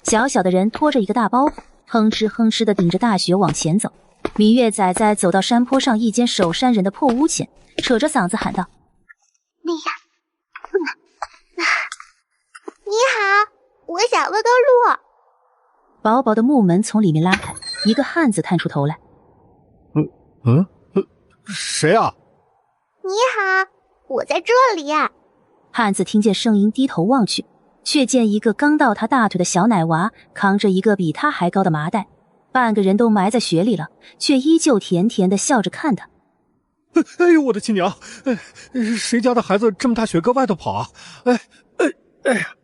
小小的人拖着一个大包袱，哼哧哼哧地顶着大雪往前走。芈月仔仔走到山坡上一间守山人的破屋前，扯着嗓子喊道：“你好，我想问个路。”薄薄的木门从里面拉开，一个汉子探出头来。谁啊？你好，我在这里。汉子听见声音低头望去，却见一个刚到他大腿的小奶娃扛着一个比他还高的麻袋，半个人都埋在雪里了，却依旧甜甜地笑着看他。哎呦，我的亲娘！谁家的孩子这么大雪搁外头跑啊？哎呀！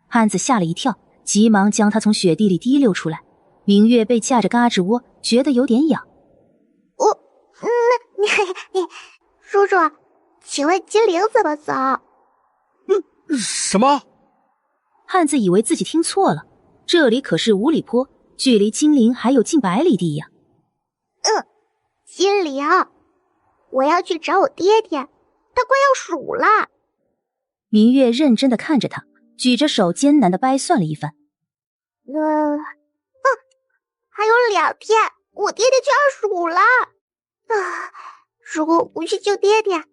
汉子吓了一跳，急忙将他从雪地里提溜出来。明月被架着嘎吱窝，觉得有点痒。你叔叔，请问金陵怎么走？什么？汉子以为自己听错了，这里可是五里坡，距离金陵还有近100里地呀。金陵，我要去找我爹爹，他快要数了。明月认真地看着他，举着手艰难地掰算了一番。还有2天，我爹爹就要数了。如果我不去救爹爹，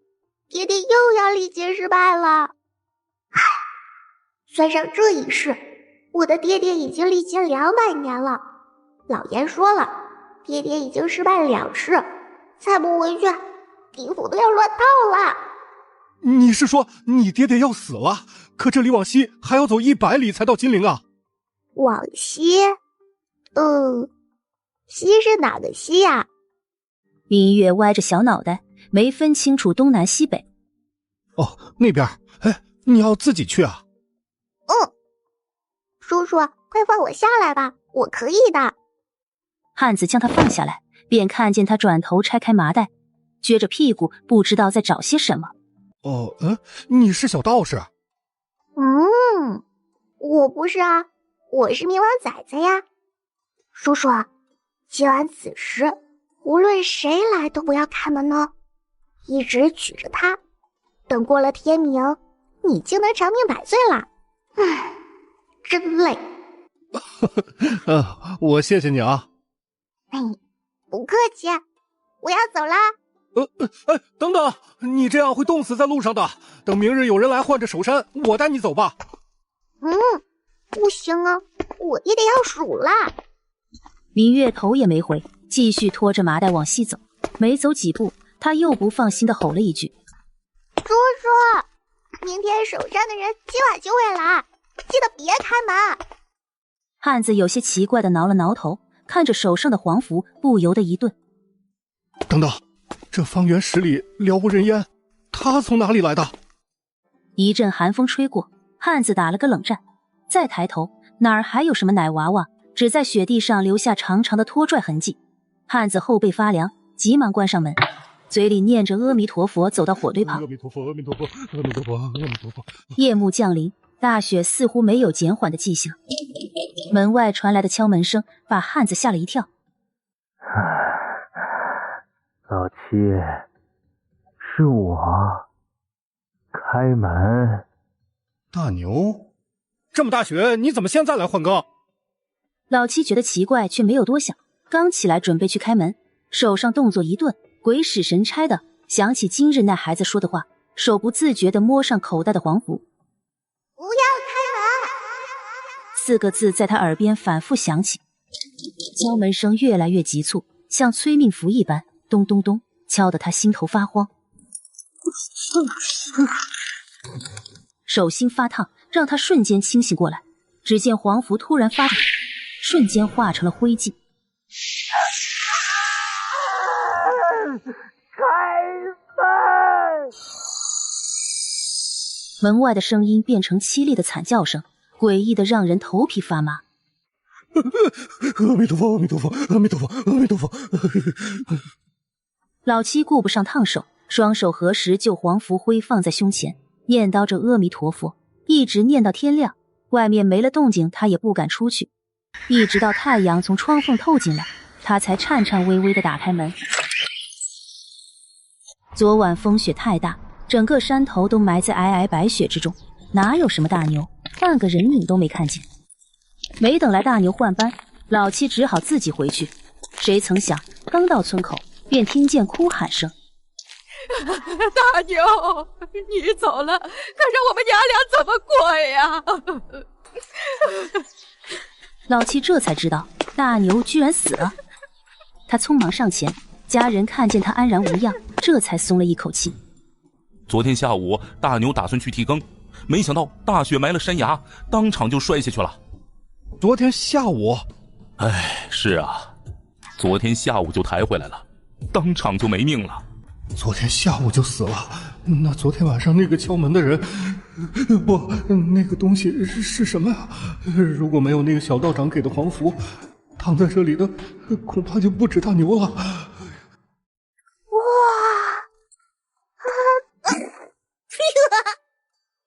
爹爹又要历劫失败了。算上这一世，我的爹爹已经历劫200年了。老严说了，爹爹已经失败了2次，再不回去，地府都要乱套了。你是说你爹爹要死了？可这里往西还要走100里才到金陵啊？往西？西是哪个西呀？明月歪着小脑袋，没分清楚东南西北。哦，那边。你要自己去啊？叔叔，快放我下来吧，我可以的。汉子将他放下来，便看见他转头拆开麻袋，撅着屁股不知道在找些什么。你是小道士？我不是啊，我是冥王仔仔呀。叔叔，今晚此时无论谁来都不要开门哦，一直举着它，等过了天明，你就能长命100岁了。真累。我谢谢你啊。不客气，我要走啦。等等，你这样会冻死在路上的。等明日有人来换着守山，我带你走吧。不行啊，我爹爹要数啦。明月头也没回，继续拖着麻袋往西走。没走几步，他又不放心地吼了一句：“叔叔，明天守山的人今晚就会来，记得别开门。”汉子有些奇怪地挠了挠头，看着手上的黄符，不由得一顿。等等，这方圆10里了无人烟，他从哪里来的？一阵寒风吹过，汉子打了个冷战，再抬头，哪儿还有什么奶娃娃，只在雪地上留下长长的拖拽痕迹。汉子后背发凉，急忙关上门，嘴里念着阿弥陀佛，走到火堆旁。阿弥陀佛，阿弥陀佛，阿弥陀佛，阿弥陀佛。夜幕降临，大雪似乎没有减缓的迹象。门外传来的敲门声把汉子吓了一跳。老七，是我，开门。大牛，这么大雪，你怎么现在来换更？老七觉得奇怪，却没有多想，刚起来准备去开门，手上动作一顿，鬼使神差的想起今日那孩子说的话，手不自觉地摸上口袋的黄符。不要开门4个字在他耳边反复响起，敲门声越来越急促，像催命符一般，咚咚咚，敲得他心头发慌，手心发烫，让他瞬间清醒过来。只见黄符突然发烫，瞬间化成了灰烬。开门！门外的声音变成凄厉的惨叫声，诡异的让人头皮发麻。阿弥陀佛，阿弥陀佛，阿弥陀佛，阿弥陀佛。老七顾不上烫手，双手合十，就黄符灰放在胸前，念叨着阿弥陀佛，一直念到天亮。外面没了动静，他也不敢出去，一直到太阳从窗缝透进来，他才颤颤巍巍地打开门。昨晚风雪太大，整个山头都埋在皑皑白雪之中，哪有什么大牛，半个人影都没看见。没等来大牛换班，老七只好自己回去。谁曾想，刚到村口，便听见哭喊声：“大牛，你走了，可是我们娘俩怎么过呀？”老七这才知道大牛居然死了，他匆忙上前，家人看见他安然无恙，这才松了一口气。昨天下午，大牛打算去提更，没想到大雪埋了山崖，当场就摔下去了。昨天下午？哎，是啊，昨天下午就抬回来了，当场就没命了。昨天下午就死了？那昨天晚上那个敲门的人，不，那个东西是什么呀？如果没有那个小道长给的黄符，躺在这里的恐怕就不止大牛了。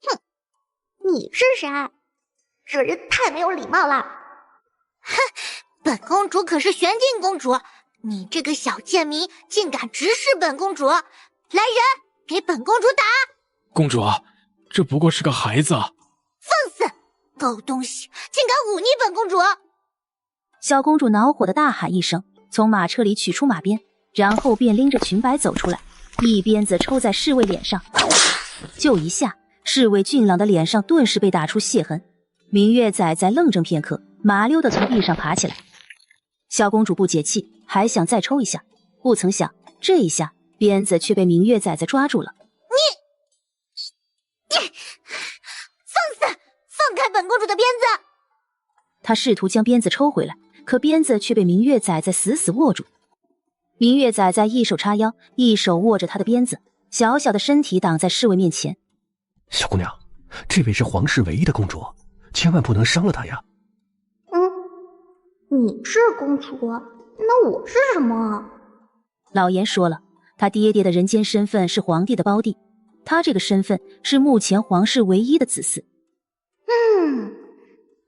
哼，你是谁？这人太没有礼貌了！哼，本公主可是玄镜公主，你这个小贱民竟敢直视本公主！来人，给本公主打！公主，这不过是个孩子。放肆！狗东西，竟敢忤逆本公主！小公主恼火的大喊一声，从马车里取出马鞭，然后便拎着裙摆走出来，一鞭子抽在侍卫脸上。就一下，侍卫俊朗的脸上顿时被打出血痕。明月仔仔愣怔片刻，麻溜地从地上爬起来。小公主不解气，还想再抽一下，不曾想这一下鞭子却被明月仔仔抓住了。你放肆！放开本公主的鞭子！他试图将鞭子抽回来，可鞭子却被明月仔仔死死握住。明月仔仔一手叉腰，一手握着他的鞭子，小小的身体挡在侍卫面前。小姑娘，这位是皇室唯一的公主，千万不能伤了她呀。你是公主，那我是什么？老严说了，他爹爹的人间身份是皇帝的胞弟，他这个身份是目前皇室唯一的子嗣。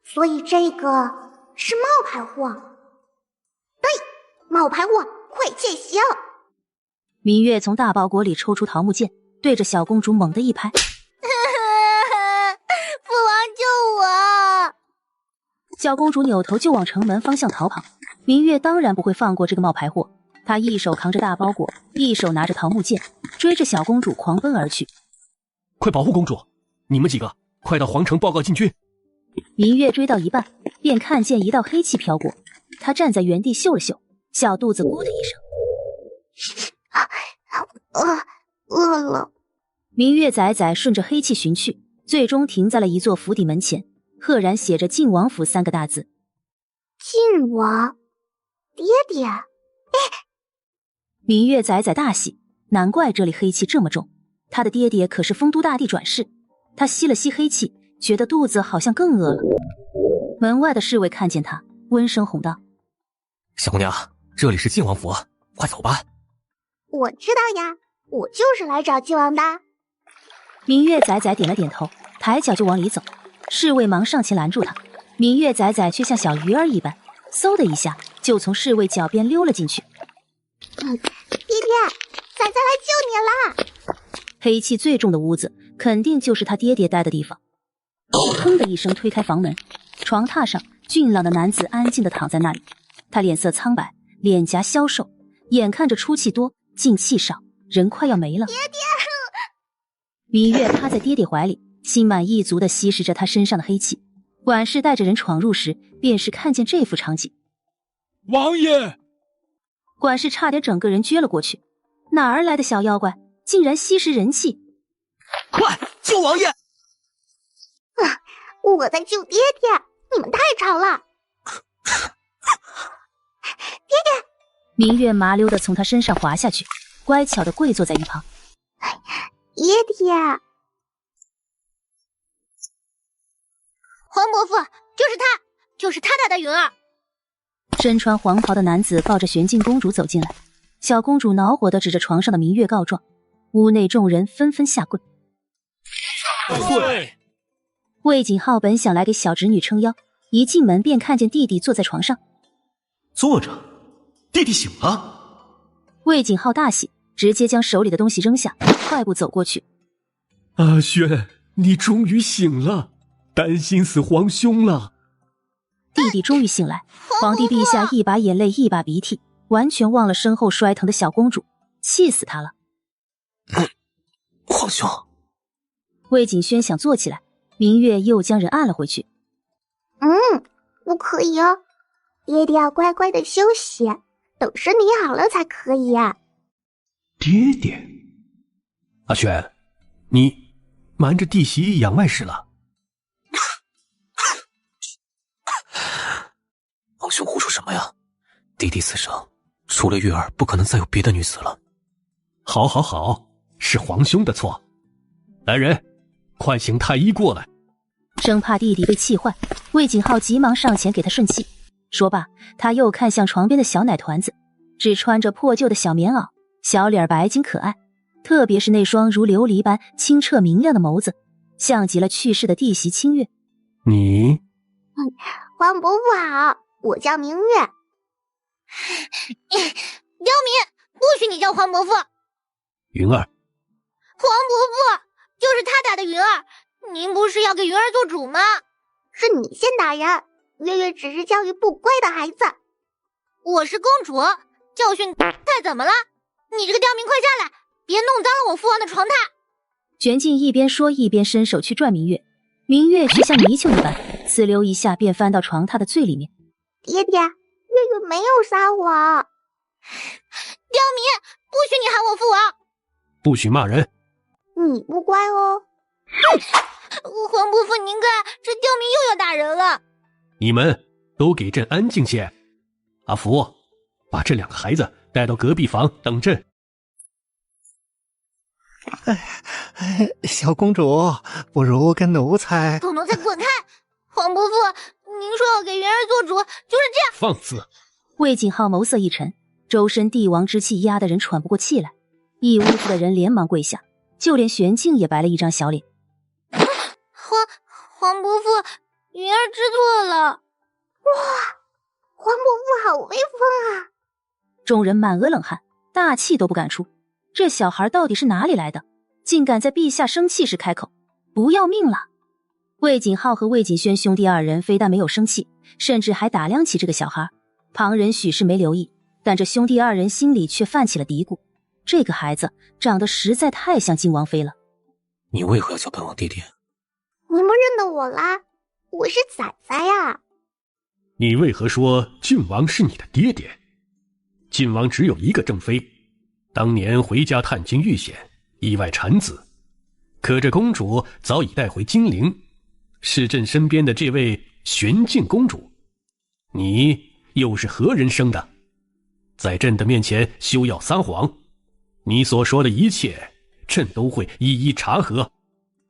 所以这个是冒牌货。对，冒牌货，快窃行！明月从大包裹里抽出桃木剑，对着小公主猛地一拍。父王救我！小公主扭头就往城门方向逃跑。明月当然不会放过这个冒牌货，他一手扛着大包裹，一手拿着桃木剑，追着小公主狂奔而去。快保护公主！你们几个快到皇城报告禁军！明月追到一半，便看见一道黑气飘过，他站在原地嗅了嗅，小肚子咕的一声。饿了。明月仔仔顺着黑气寻去，最终停在了一座府邸门前，赫然写着晋王府3个大字。晋王，爹爹。明月仔仔大喜，难怪这里黑气这么重，他的爹爹可是丰都大帝转世。他吸了吸黑气，觉得肚子好像更饿了。门外的侍卫看见他，温声哄道：小姑娘，这里是晋王府，快走吧。我知道呀，我就是来找晋王的。明月仔仔点了点头，抬脚就往里走。侍卫忙上前拦住他，明月仔仔却像小鱼儿一般，嗖的一下就从侍卫脚边溜了进去。爹爹，仔仔来救你啦！黑气最重的屋子，肯定就是他爹爹待的地方。砰的一声推开房门，床榻上俊朗的男子安静地躺在那里，他脸色苍白，脸颊消瘦，眼看着出气多进气少，人快要没了。爹爹！明月趴在爹爹怀里，心满意足地吸食着他身上的黑气。管事带着人闯入时，便是看见这副场景。王爷！管事差点整个人撅了过去，哪儿来的小妖怪，竟然吸食人气！快救王爷！我在救爹爹，你们太吵了！爹爹！明月麻溜地从他身上滑下去，乖巧地跪坐在一旁。爹爹！黄伯父，就是他打的云儿。身穿黄袍的男子抱着玄镜公主走进来，小公主恼火地指着床上的明月告状，屋内众人纷纷下跪。对。魏景浩本想来给小侄女撑腰，一进门便看见弟弟坐在床上。坐着，弟弟醒了。魏景浩大喜，直接将手里的东西扔下，快步走过去。阿轩，你终于醒了，担心死皇兄了。弟弟终于醒来，皇帝陛下一把眼泪一把鼻涕，完全忘了身后摔疼的小公主，气死他了。皇兄，魏景轩想坐起来，明月又将人按了回去。不可以哦，爹爹要乖乖的休息，等身体好了才可以啊。爹爹，阿轩，你瞒着弟媳养外事了？皇兄胡说什么呀？弟弟此生除了月儿，不可能再有别的女子了。好好好，是皇兄的错。来人，快请太医过来。生怕弟弟被气坏，魏景浩急忙上前给他顺气。说罢，他又看向床边的小奶团子，只穿着破旧的小棉袄，小脸白净可爱，特别是那双如琉璃般清澈明亮的眸子，像极了去世的弟媳清月。你，皇伯父好，我叫明月。刁民，不许你叫皇伯父。云儿，皇伯父，就是他打的云儿，您不是要给云儿做主吗？是你先打人，月月只是教育不乖的孩子。我是公主，教训太怎么了？你这个刁民，快下来，别弄脏了我父王的床榻。玄静一边说一边伸手去拽明月，明月却像泥鳅一般，呲溜一下便翻到床榻的最里面。爹爹，月月没有撒谎。刁民，不许你喊我父王，不许骂人。你不乖哦。皇伯父您看，这刁民又要打人了。你们都给朕安静些。阿福，把这两个孩子带到隔壁房等朕。小公主，不如跟奴才……狗奴才滚开！皇伯父，您说要给云儿做主，就是这样。放肆！魏景浩眸色一沉，周身帝王之气压得人喘不过气来，一屋子的人连忙跪下，就连玄静也白了一张小脸。皇伯父，云儿知错了。哇，皇伯父好威风啊！众人满额冷汗，大气都不敢出。这小孩到底是哪里来的，竟敢在陛下生气时开口，不要命了？魏景浩和魏景轩兄弟二人非但没有生气，甚至还打量起这个小孩。旁人许是没留意，但这兄弟二人心里却泛起了嘀咕，这个孩子长得实在太像靖王妃了。你为何要叫本王爹爹？你们认得我啦？我是仔仔呀。你为何说靖王是你的爹爹？靖王只有一个正妃，当年回家探亲遇险，意外产子，可这公主早已带回金陵，是朕身边的这位玄静公主。你又是何人生的？在朕的面前休要撒谎，你所说的一切，朕都会一一查核。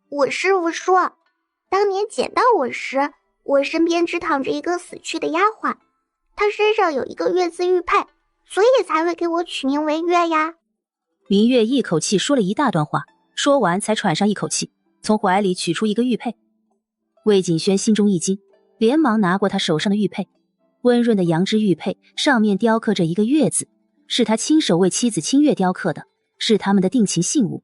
我师父说，当年捡到我时，我身边只躺着一个死去的丫鬟，她身上有一个月字玉佩，所以才会给我取名为月呀。明月一口气说了一大段话，说完才喘上一口气，从怀里取出一个玉佩。魏景轩心中一惊，连忙拿过他手上的玉佩，温润的羊脂玉佩上面雕刻着一个月字，是他亲手为妻子清月雕刻的，是他们的定情信物。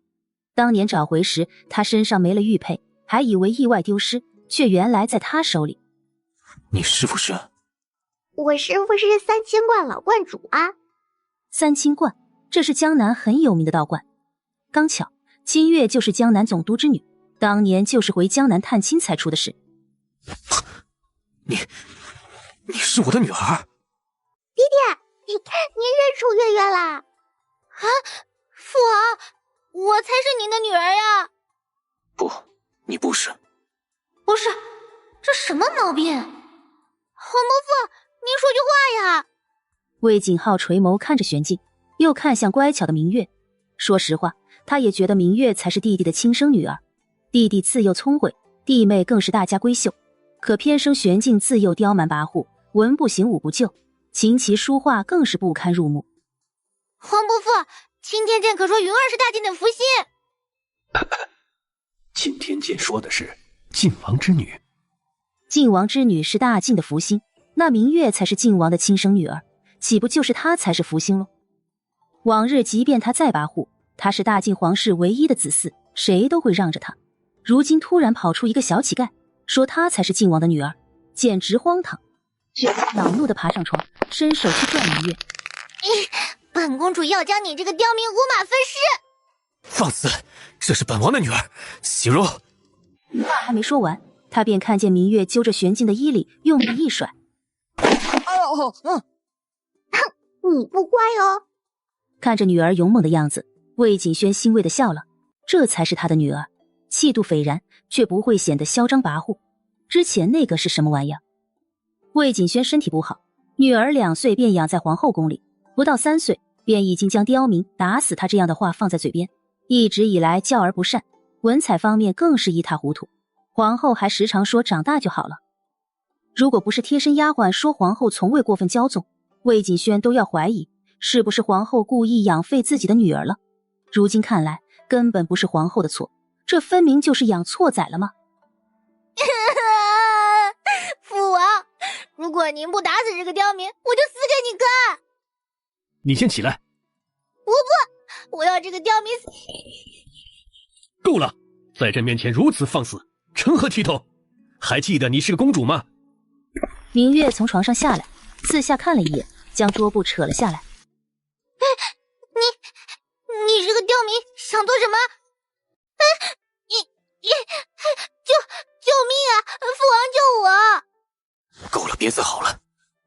当年找回时，他身上没了玉佩，还以为意外丢失，却原来在他手里。你师父是？我师父是三清观老观主啊。三清观，这是江南很有名的道观。刚巧清月就是江南总督之女，当年就是回江南探亲才出的事。你是我的女儿？爹爹，您认出月月啦？啊，父王，我才是您的女儿呀！不，你不是。不是，这什么毛病？皇伯父，您说句话呀！魏景浩垂眸看着玄静，又看向乖巧的明月。说实话，他也觉得明月才是弟弟的亲生女儿。弟弟自幼聪慧，弟妹更是大家闺秀，可偏生玄静自幼刁蛮跋扈，文不行武不就，琴棋书画更是不堪入目。皇伯父，钦天监可说云儿是大晋的福星。钦天监说的是晋王之女。晋王之女是大晋的福星，那明月才是晋王的亲生女儿，岂不就是她才是福星喽？往日即便她再跋扈，她是大晋皇室唯一的子嗣，谁都会让着他。如今突然跑出一个小乞丐，说他才是晋王的女儿，简直荒唐。恼怒地爬上床，伸手去拽明月。本公主要将你这个刁民五马分尸！放肆！这是本王的女儿，喜若。话还没说完，他便看见明月揪着玄镜的衣领，用力一甩。你不乖哦！看着女儿勇猛的样子，魏锦轩欣慰地笑了。这才是他的女儿，气度斐然，却不会显得嚣张跋扈。之前那个是什么玩意儿？魏锦轩身体不好，女儿2岁便养在皇后宫里，不到3岁便已经将刁民打死他这样的话放在嘴边，一直以来教而不善，文采方面更是一塌糊涂。皇后还时常说长大就好了。如果不是贴身丫鬟说皇后从未过分骄纵，魏锦轩都要怀疑是不是皇后故意养废自己的女儿了。如今看来根本不是皇后的错，这分明就是养错崽了吗？父王，如果您不打死这个刁民，我就死给你看！你先起来！我不，我要这个刁民死！够了，在朕面前如此放肆，成何体统？还记得你是个公主吗？明月从床上下来，四下看了一眼，将桌布扯了下来。你这个刁民想做什么？救命啊！父王救我！够了，别自豪了，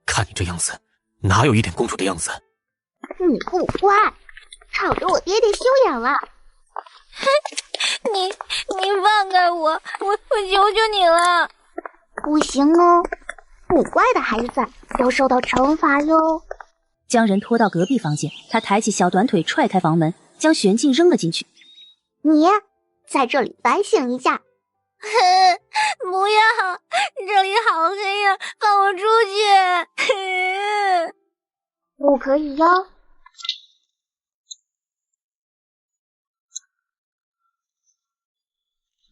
看你这样子，哪有一点公主的样子？你不乖，吵着我爹爹休养了。你放开我，我求求你了！不行哦，不乖的孩子要受到惩罚哟。将人拖到隔壁房间，他抬起小短腿踹开房门，将玄镜扔了进去。你在这里反省一下。不要，这里好黑呀，放我出去。不可以哟。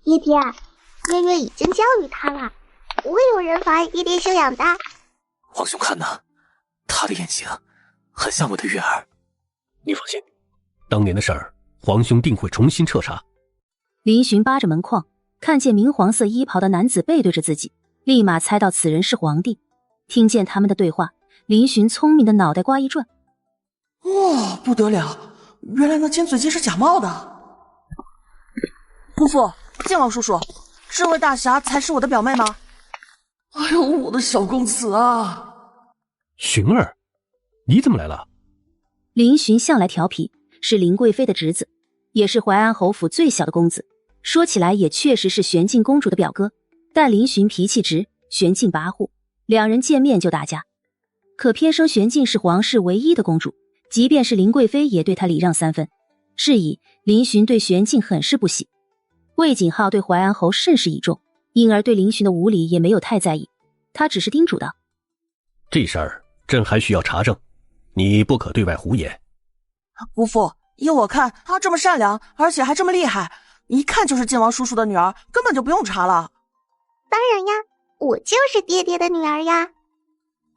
爹爹，月月已经教育他了，不会有人妨碍爹爹修养的。皇兄看呢，他的言行很像我的月儿。你放心，当年的事儿，皇兄定会重新彻查。林寻扒着门框，看见明黄色衣袍的男子背对着自己，立马猜到此人是皇帝。听见他们的对话，林寻聪明的脑袋瓜一转。哇，不得了，原来那尖嘴鸡是假冒的。姑父，靖王叔叔，这位大侠才是我的表妹吗？哎呦，我的小公子啊！寻儿，你怎么来了？林寻向来调皮，是林贵妃的侄子，也是淮安侯府最小的公子。说起来也确实是玄镜公主的表哥，但林寻脾气直，玄镜跋扈，两人见面就打架。可偏生玄镜是皇室唯一的公主，即便是林贵妃也对她礼让3分。是以林寻对玄镜很是不喜。魏景浩对淮安侯甚是倚重，因而对林寻的无礼也没有太在意。他只是叮嘱道：这事儿朕还需要查证，你不可对外胡言。姑父，依我看，她这么善良，而且还这么厉害，一看就是靖王叔叔的女儿，根本就不用查了。当然呀，我就是爹爹的女儿呀。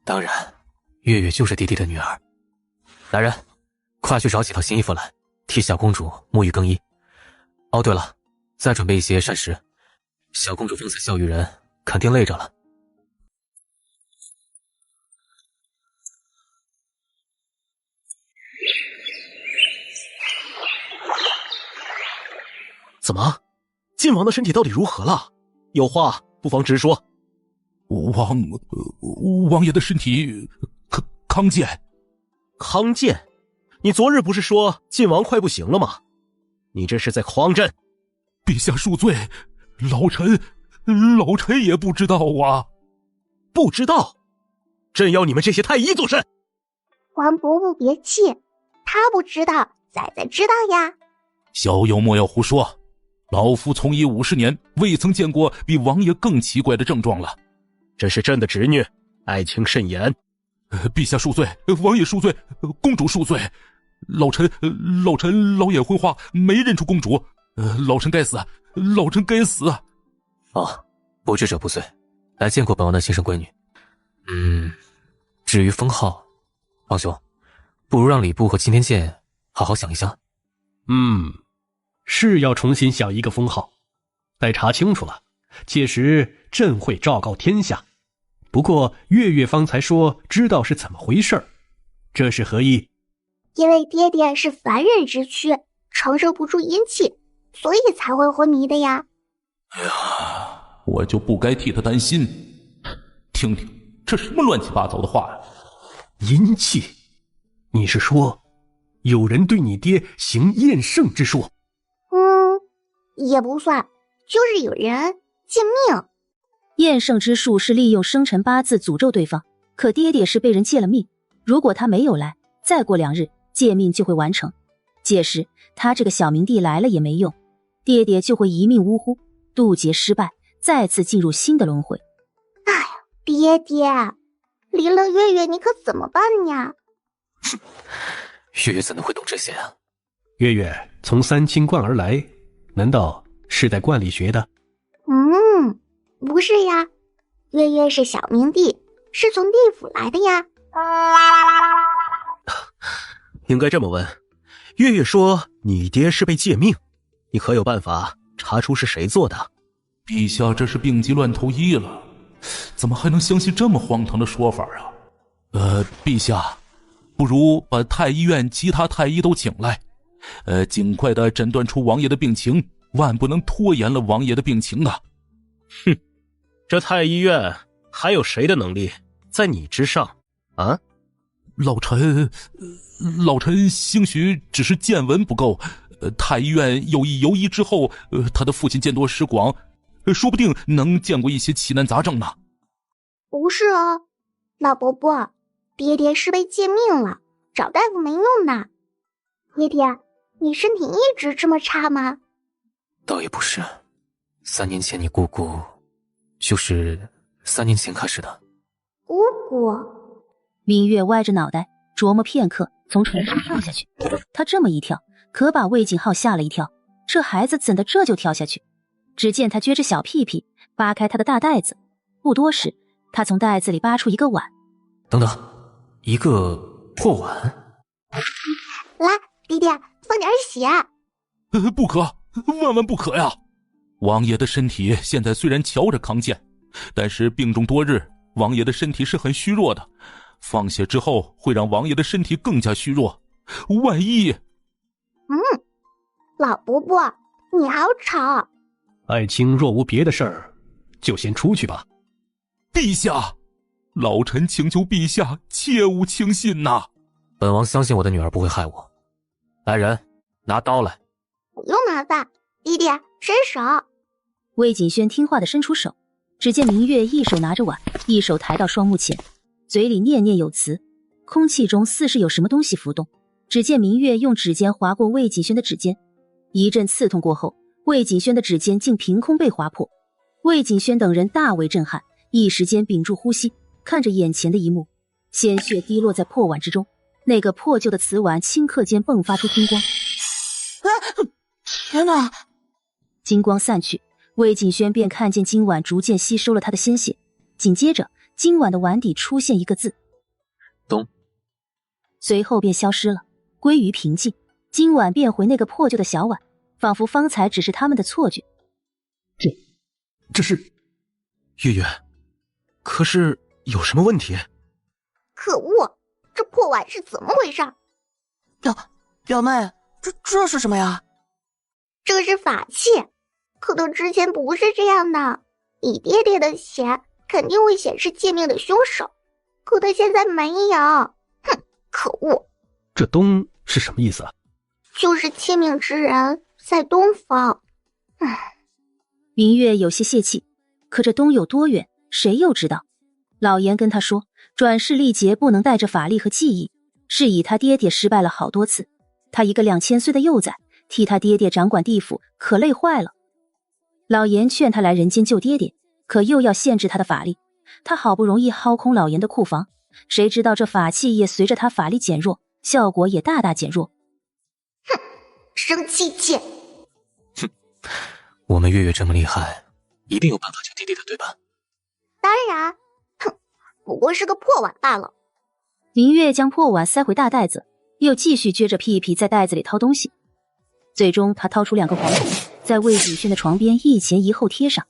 当然，月月就是爹爹的女儿。来人，快去找几套新衣服来，替小公主沐浴更衣。哦，对了，再准备一些膳食，小公主方才教育人，肯定累着了。怎么，晋王的身体到底如何了？有话不妨直说。王爷的身体康健。康健？你昨日不是说晋王快不行了吗？你这是在诓朕！陛下恕罪，老臣也不知道啊。不知道？朕要你们这些太医做甚？皇伯母别气，他不知道，仔仔知道呀。小友莫要胡说，老夫从医50年，未曾见过比王爷更奇怪的症状了。这是朕的侄女，爱卿慎言。陛下恕罪，王爷恕罪，公主恕罪。老臣老眼昏花，没认出公主。老臣该死，老臣该死。哦，不知者不罪，来见过本王的亲生闺女。至于封号，皇兄，不如让礼部和青天剑好好想一想。是要重新想一个封号，待查清楚了，届时朕会昭告天下。不过月月方才说知道是怎么回事，这是何意？因为爹爹是凡人之躯，承受不住阴气，所以才会昏迷的呀。哎呀，我就不该替他担心。听听，这什么乱七八糟的话呀！阴气？你是说有人对你爹行验圣之术？也不算，就是有人借命。验圣之术是利用生辰八字诅咒对方，可爹爹是被人借了命，如果他没有来，再过2日借命就会完成。届时他这个小冥帝来了也没用，爹爹就会一命呜呼，渡劫失败，再次进入新的轮回。哎呀，爹爹，离了月月你可怎么办呀？月月怎能会懂这些啊？月月从三清观而来，难道是在观里学的？不是呀，月月是小冥帝，是从地府来的呀。应该这么问，月月说你爹是被借命，你可有办法查出是谁做的？陛下这是病急乱投医了，怎么还能相信这么荒唐的说法啊？陛下，不如把太医院其他太医都请来，尽快的诊断出王爷的病情，万不能拖延了王爷的病情啊！哼，这太医院还有谁的能力在你之上啊？老臣兴许只是见闻不够，太医院有意游医之后，他的父亲见多识广，说不定能见过一些奇难杂症呢。不是哦，老伯伯，爹爹是被借命了，找大夫没用呢。爹爹，你身体一直这么差吗？倒也不是，3年前你姑姑就是3年前开始的。姑姑？明月歪着脑袋琢磨片刻，从床上跳下去。他这么一跳，可把魏景浩吓了一跳，这孩子怎的这就跳下去？只见他撅着小屁屁，扒开他的大袋子，不多时，他从袋子里扒出一个碗。等等，一个破碗？来，爹爹，放点血。不可，万万不可呀！王爷的身体现在虽然瞧着康健，但是病重多日，王爷的身体是很虚弱的。放血之后会让王爷的身体更加虚弱，万一……老伯伯，你好吵。爱卿若无别的事儿，就先出去吧。陛下，老臣请求陛下切勿轻信呐！本王相信我的女儿不会害我。来人，拿刀来。不用麻烦，爹爹伸手。魏锦轩听话的伸出手，只见明月一手拿着碗，一手抬到双目前，嘴里念念有词，空气中似是有什么东西浮动。只见明月用指尖划过魏锦轩的指尖，一阵刺痛过后，魏锦轩的指尖竟凭空被划破。魏锦轩等人大为震撼，一时间屏住呼吸，看着眼前的一幕，鲜血滴落在破碗之中，那个破旧的瓷碗顷刻间迸发出金光。天哪！金光散去，魏锦轩便看见金碗逐渐吸收了他的鲜血，紧接着金碗的碗底出现一个字东，随后便消失了，归于平静。金碗变回那个破旧的小碗，仿佛方才只是他们的错觉。这是月月，可是有什么问题？可恶，这破碗是怎么回事？表妹，这是什么呀？这是法器，可他之前不是这样的。你爹爹的血肯定会显示借命的凶手，可他现在没有。哼，可恶！这东是什么意思啊？就是窃命之人在东方。明月有些泄气，可这东有多远，谁又知道？老严跟他说，转世历劫不能带着法力和记忆，是以他爹爹失败了好多次。他一个2000岁的幼崽，替他爹爹掌管地府，可累坏了。老严劝他来人间救爹爹，可又要限制他的法力。他好不容易薅空老严的库房，谁知道这法器也随着他法力减弱，效果也大大减弱。哼，生气气！哼，我们月月这么厉害，一定有办法救爹爹的，对吧？当然，哼，不过是个破碗罢了。明月将破碗塞回大袋子，又继续撅着屁屁在袋子里掏东西。最终他掏出2个黄布，在魏景轩的床边一前一后贴上。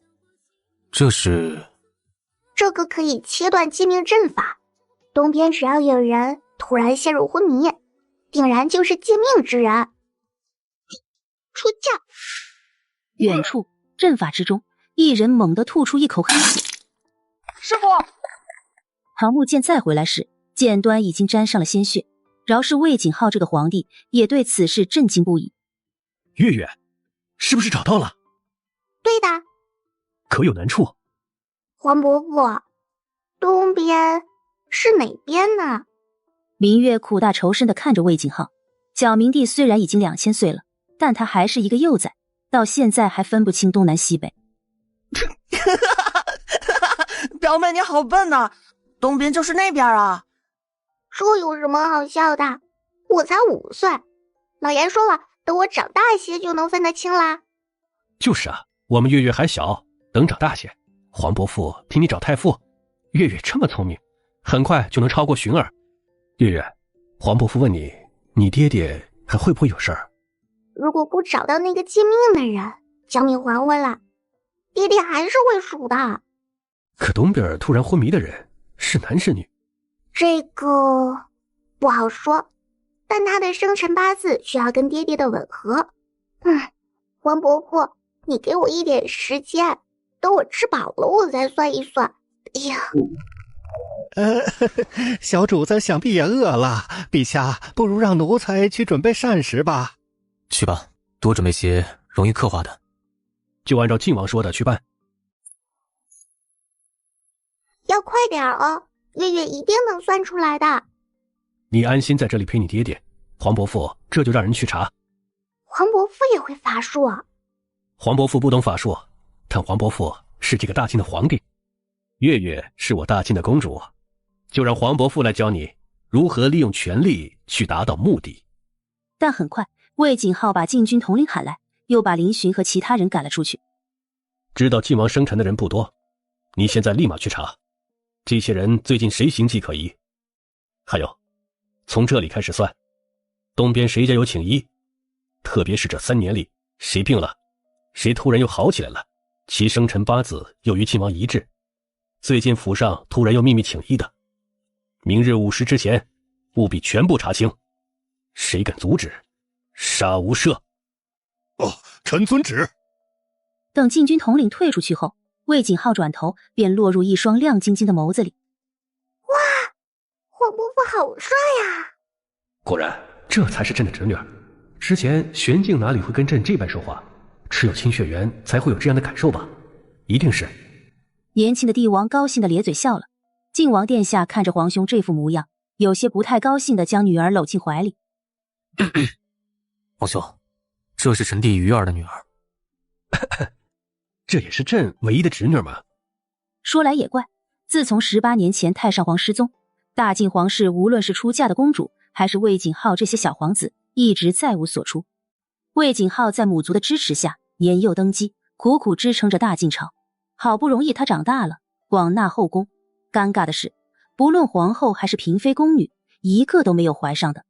这是？这个可以切断借命阵法，东边只要有人突然陷入昏迷，定然就是借命之人。出教。远处阵法之中，一人猛地吐出一口黑血。师傅！唐木剑再回来时，剑端已经沾上了鲜血。饶是魏景浩这个皇帝，也对此事震惊不已。月月，是不是找到了？对的。可有难处？黄伯父，东边是哪边呢？明月苦大仇深地看着魏景浩。小明帝虽然已经2000岁了，但他还是一个幼崽，到现在还分不清东南西北。表妹你好笨呐，东边就是那边啊。这有什么好笑的？我才5岁，老爷说了，等我长大些就能分得清啦。就是啊，我们月月还小，等长大些，黄伯父替你找太傅。月月这么聪明，很快就能超过寻儿。月月，黄伯父问你，你爹爹还会不会有事儿？如果不找到那个借命的人，将命还回来，爹爹还是会数的。可东边突然昏迷的人是男是女？这个不好说，但他的生辰八字需要跟爹爹的吻合。黄伯父，你给我一点时间，等我吃饱了我再算一算。哎呀，小主子想必也饿了，陛下不如让奴才去准备膳食吧。去吧，多准备些容易刻画的。就按照晋王说的去办。要快点哦，月月一定能算出来的。你安心在这里陪你爹爹，黄伯父这就让人去查。黄伯父也会法术啊？黄伯父不懂法术，但黄伯父是这个大晋的皇帝，月月是我大晋的公主，就让黄伯父来教你如何利用权力去达到目的。但很快，魏景浩把禁军统领喊来，又把林巡和其他人赶了出去。知道晋王生辰的人不多，你现在立马去查，这些人最近谁行迹可疑？还有，从这里开始算，东边谁家有请医，特别是这3年里，谁病了，谁突然又好起来了，其生辰八字又与晋王一致，最近府上突然又秘密请医的，明日午时之前，务必全部查清，谁敢阻止，杀无赦。哦，臣遵旨。等禁军统领退出去后，魏景浩转头便落入一双亮晶晶的眸子里。哇，黄伯父好帅呀！果然，这才是朕的侄女儿。之前玄镜哪里会跟朕这般说话？只有清血缘才会有这样的感受吧？一定是。年轻的帝王高兴的咧嘴笑了。晋王殿下看着皇兄这副模样，有些不太高兴的将女儿搂进怀里。皇兄，这是臣弟鱼儿的女儿。这也是朕唯一的侄女嘛。说来也怪，自从18年前太上皇失踪，大晋皇室无论是出嫁的公主，还是魏景浩这些小皇子，一直再无所出。魏景浩在母族的支持下年幼登基，苦苦支撑着大晋朝。好不容易他长大了，广纳后宫。尴尬的是，不论皇后还是嫔妃宫女，一个都没有怀上的。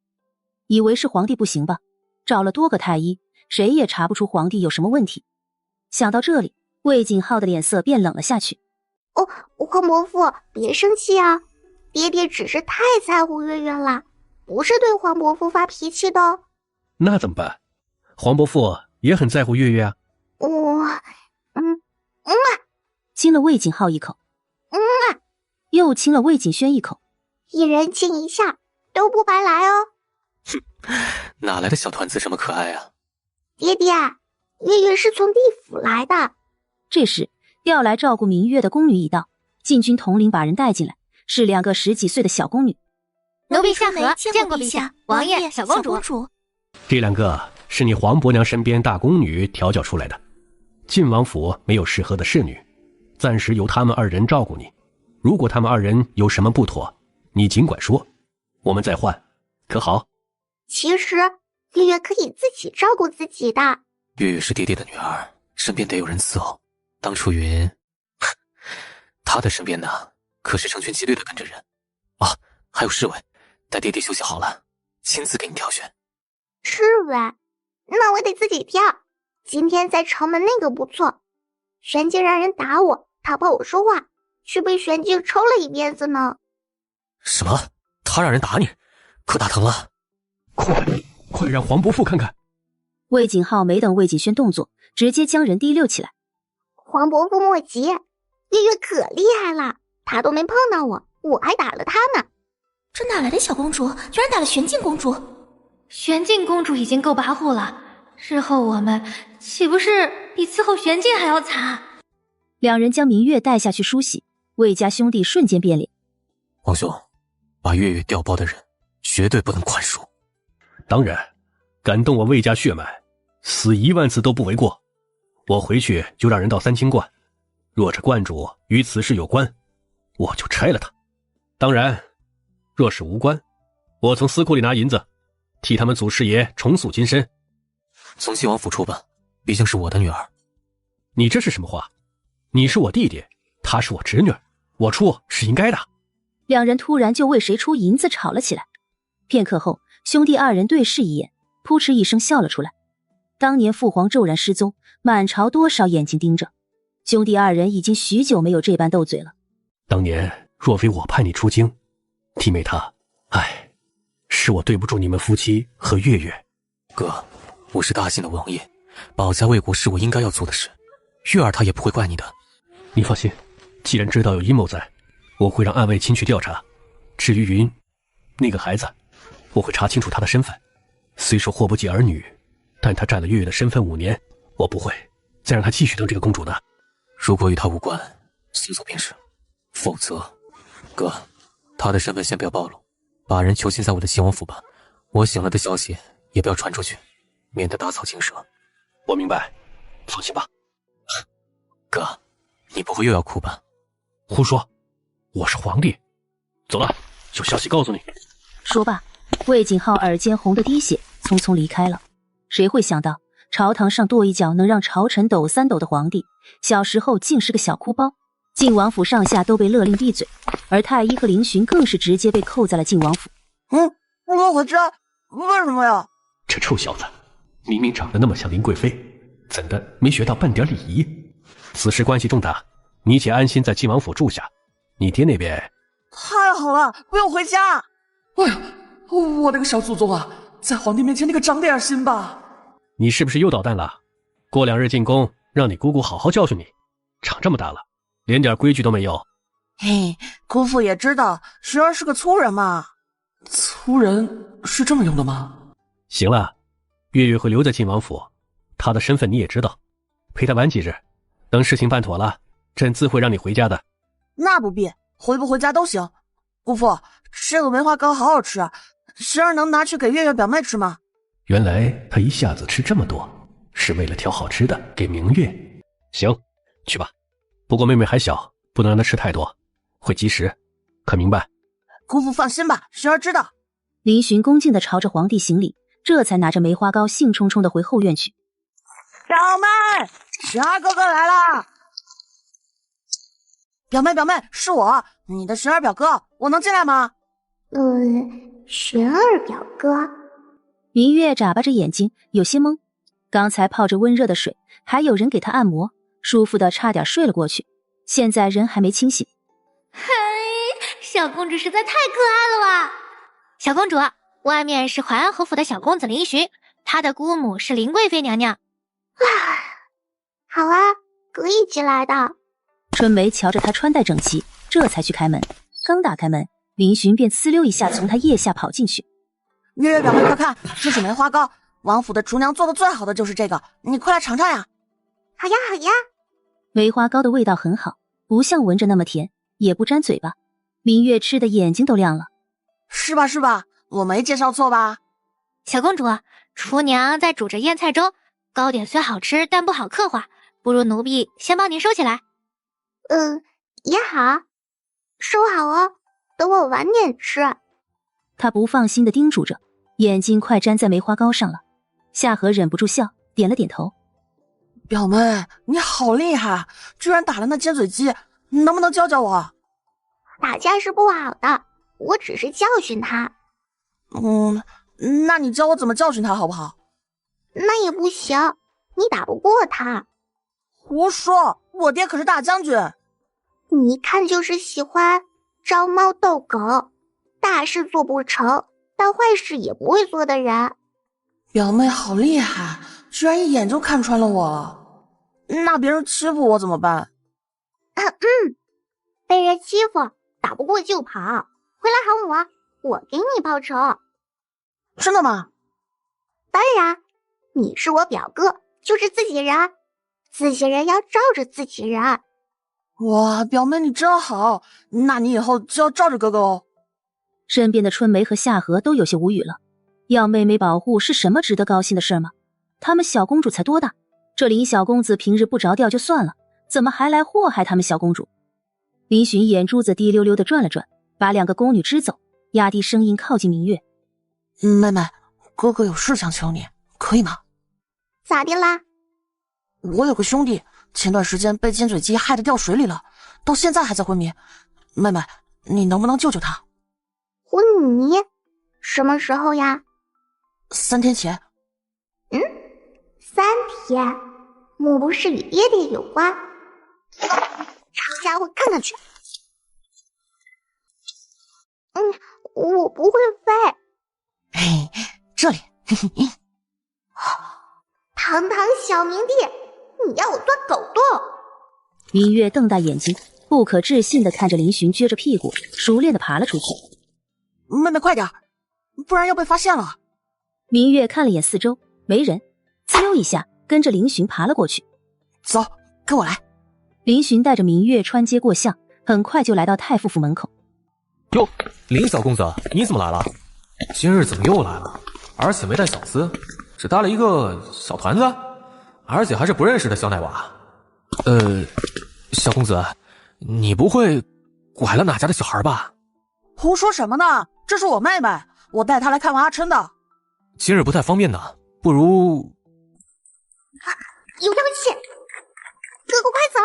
以为是皇帝不行吧，找了多个太医，谁也查不出皇帝有什么问题。想到这里，魏景浩的脸色变冷了下去。哦，黄伯父，别生气啊，爹爹只是太在乎月月了，不是对黄伯父发脾气的。那怎么办？黄伯父也很在乎月月啊。亲了魏景浩一口，又亲了魏景轩一口，一人亲一下都不白来哦。哼，哪来的小团子这么可爱啊？爹爹，月月是从地府来的。这时，要来照顾明月的宫女已到，禁军统领把人带进来，是2个10几岁的小宫女。奴婢夏荷见过陛下、王爷、小公主。这2个是你黄伯娘身边大宫女调教出来的。晋王府没有适合的侍女，暂时由他们2人照顾你。如果他们2人有什么不妥，你尽管说，我们再换，可好？其实月月可以自己照顾自己的。月月是爹爹的女儿，身边得有人伺候。当初云，他的身边呢，可是成群结队的跟着人。啊，还有侍卫，待爹爹休息好了，亲自给你挑选。侍卫？那我得自己跳。今天在城门那个不错，玄镜让人打我，他怕我说话，却被玄镜抽了一鞭子呢。什么？他让人打你？可打疼了？快让黄伯父看看！魏景浩没等魏锦轩动作，直接将人提溜起来。黄伯父莫急，月月可厉害了，他都没碰到我，我还打了他呢。这哪来的小公主，居然打了玄镜公主？玄镜公主已经够跋扈了，日后我们岂不是比伺候玄镜还要惨？两人将明月带下去梳洗，魏家兄弟瞬间变脸。王兄，把月月调包的人绝对不能宽恕。当然，敢动我魏家血脉，死10000次都不为过。我回去就让人到三清观，若这观主与此事有关，我就拆了他。当然，若是无关，我从司库里拿银子，替他们祖师爷重塑金身。从晋王府出吧，毕竟是我的女儿。你这是什么话？你是我弟弟，她是我侄女，我出是应该的。两人突然就为谁出银子吵了起来。片刻后，兄弟二人对视一眼，扑哧一声笑了出来。当年父皇骤然失踪，满朝多少眼睛盯着，兄弟二人已经许久没有这般斗嘴了。当年若非我派你出京，弟妹她，是我对不住你们夫妻和月月。哥，我是大姓的王爷，保家卫国是我应该要做的事，月儿她也不会怪你的。你放心，既然知道有阴谋在，我会让暗卫亲去调查。至于云那个孩子，我会查清楚他的身份。虽说祸不及儿女，但他占了月月的身份5年，我不会再让他继续当这个公主的。如果与他无关，送走便是。否则，哥，他的身份先不要暴露，把人囚禁在我的秦王府吧。我醒了的消息也不要传出去，免得打草惊蛇。我明白，放心吧。哥，你不会又要哭吧？胡说，我是皇帝。走了，有消息告诉你。说罢，魏景浩耳尖红得滴血，匆匆离开了。谁会想到，朝堂上跺一脚能让朝臣抖3抖的皇帝，小时候竟是个小哭包。晋王府上下都被勒令闭嘴，而太医和林寻更是直接被扣在了晋王府。不能回家，为什么呀？这臭小子，明明长得那么像林贵妃，怎的没学到半点礼仪？此事关系重大，你且安心在晋王府住下。你爹那边……太好了，不用回家。哎呀，我的个小祖宗啊，在皇帝面前你可长点心吧。你是不是又捣蛋了？过2日进宫，让你姑姑好好教训你。长这么大了，连点规矩都没有。嘿，姑父也知道时儿是个粗人嘛。粗人是这么用的吗？行了，月月会留在晋王府，她的身份你也知道，陪她玩几日，等事情办妥了，朕自会让你回家的。那不必，回不回家都行。姑父，这个梅花糕好好吃，时儿能拿去给月月表妹吃吗？原来她一下子吃这么多，是为了挑好吃的给明月。行，去吧。不过妹妹还小，不能让她吃太多，会积食，可明白？姑父放心吧，时儿知道。林寻恭敬地朝着皇帝行礼，这才拿着梅花糕兴冲冲地回后院去。表妹，时儿哥哥来了。表妹，是我，你的时儿表哥，我能进来吗？玄儿表哥。明月眨巴着眼睛，有些懵。刚才泡着温热的水，还有人给他按摩，舒服的差点睡了过去。现在人还没清醒。嘿，小公主实在太可爱了吧！小公主，外面是淮安侯府的小公子林寻，他的姑母是林贵妃娘娘。好啊，可以进来的。春梅瞧着他穿戴整齐，这才去开门。刚打开门，林寻便呲溜一下从他腋下跑进去。月月表妹快看，这是梅花糕，王府的厨娘做的最好的就是这个，你快来尝尝呀。好呀好呀。梅花糕的味道很好，不像闻着那么甜，也不粘嘴巴。明月吃的眼睛都亮了。是吧，我没介绍错吧？小公主，厨娘在煮着腌菜粥，糕点虽好吃，但不好刻画，不如奴婢先帮您收起来。也好，收好哦，等我晚点吃。他不放心地叮嘱着，眼睛快粘在梅花糕上了。夏荷忍不住笑，点了点头。表妹，你好厉害，居然打了那尖嘴鸡，你能不能教教我？打架是不好的，我只是教训他。那你教我怎么教训他好不好？那也不行，你打不过他。胡说，我爹可是大将军。你一看就是喜欢招猫逗狗，大事做不成，但坏事也不会做的人。表妹好厉害，居然一眼就看穿了我。那别人欺负我怎么办？被人欺负，打不过就跑，回来喊我给你报仇。真的吗？当然，你是我表哥，就是自己人，自己人要罩着自己人。哇，表妹你真好，那你以后就要罩着哥哥哦。身边的春梅和夏荷都有些无语了，要妹妹保护是什么值得高兴的事吗？他们小公主才多大，这林小公子平日不着调就算了，怎么还来祸害他们小公主？林寻眼珠子滴溜溜地转了转，把两个宫女支走，压低声音靠近明月。妹妹，哥哥有事想求你，可以吗？咋的啦？我有个兄弟，前段时间被尖嘴鸡害得掉水里了，到现在还在昏迷。妹妹，你能不能救救他？昏迷？什么时候呀？3天前。3天？莫不是与爹爹有关？这家伙看上去……我不会飞。嘿，这里。堂堂小明帝，你要我钻狗洞？明月瞪大眼睛，不可置信地看着林寻撅着屁股，熟练地爬了出去。妹妹快点，不然要被发现了。明月看了眼四周，没人，呲溜一下跟着林寻爬了过去。走，跟我来。林寻带着明月穿街过巷，很快就来到太傅府门口。哟，林小公子，你怎么来了？今日怎么又来了？而且没带小厮，只带了一个小团子，而且还是不认识的小奶娃。小公子，你不会拐了哪家的小孩吧？胡说什么呢？这是我妹妹，我带她来看望阿琛的。今日不太方便呢，不如……有妖气！哥哥快走！